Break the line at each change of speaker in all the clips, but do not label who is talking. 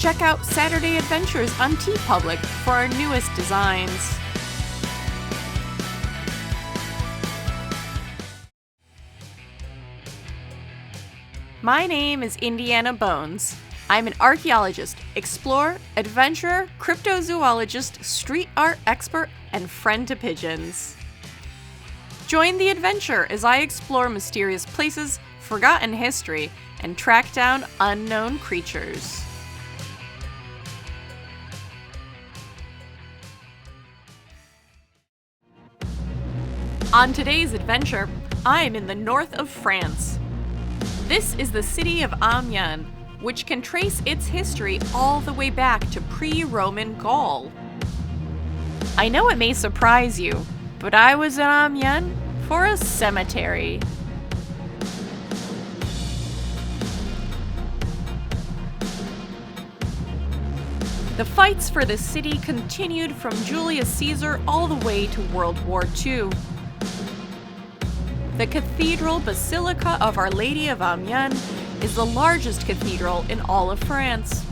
Check out Saturday Adventures on TeePublic for our newest designs. My name is Indy Anna Bones. I'm an archaeologist, explorer, adventurer, cryptozoologist, street art expert, and friend to pigeons. Join the adventure as I explore mysterious places, forgotten history, and track down unknown creatures. On today's adventure, I am in the north of France. This is the city of Amiens, which can trace its history all the way back to pre-Roman Gaul. I know it may surprise you, but I was in Amiens for a cemetery. The fights for the city continued from Julius Caesar all the way to World War II. The Cathedral Basilica of Our Lady of Amiens is the largest cathedral in all of France.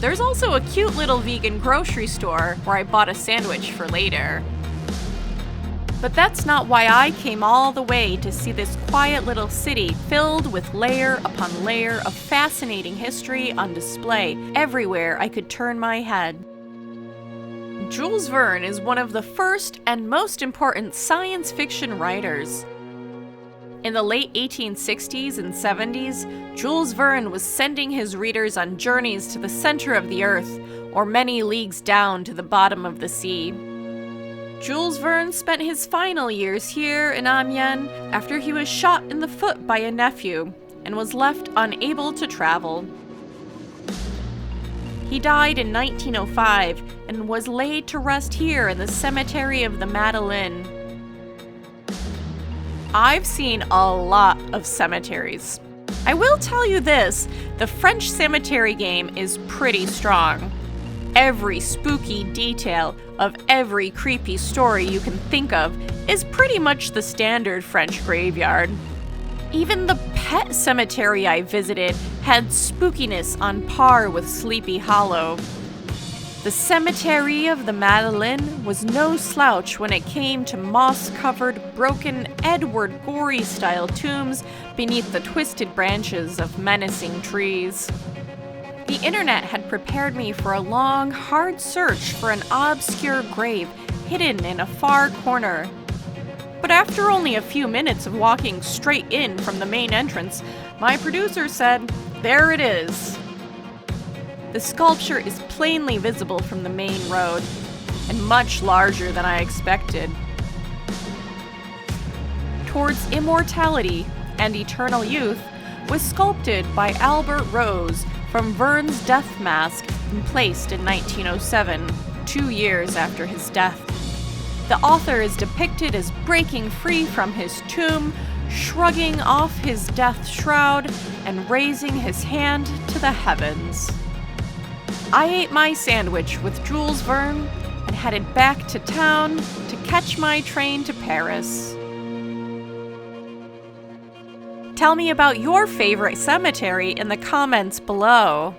There's also a cute little vegan grocery store where I bought a sandwich for later. But that's not why I came all the way to see this quiet little city filled with layer upon layer of fascinating history on display everywhere I could turn my head. Jules Verne is one of the first and most important science fiction writers. In the late 1860s and 70s, Jules Verne was sending his readers on journeys to the center of the earth, or many leagues down to the bottom of the sea. Jules Verne spent his final years here in Amiens after he was shot in the foot by a nephew and was left unable to travel. He died in 1905 and was laid to rest here in the Cimetière of La Madeleine. I've seen a lot of cemeteries. I will tell you this, the French cemetery game is pretty strong. Every spooky detail of every creepy story you can think of is pretty much the standard French graveyard. Even the pet cemetery I visited had spookiness on par with Sleepy Hollow. The Cimetière of the Madeleine was no slouch when it came to moss-covered, broken Edward Gorey-style tombs beneath the twisted branches of menacing trees. The internet had prepared me for a long, hard search for an obscure grave hidden in a far corner. But after only a few minutes of walking straight in from the main entrance, my producer said, "There it is." The sculpture is plainly visible from the main road, and much larger than I expected. Towards Immortality and Eternal Youth was sculpted by Albert Rose from Verne's Death Mask and placed in 1907, 2 years after his death. The author is depicted as breaking free from his tomb, shrugging off his death shroud, and raising his hand to the heavens. I ate my sandwich with Jules Verne and headed back to town to catch my train to Paris. Tell me about your favorite cemetery in the comments below.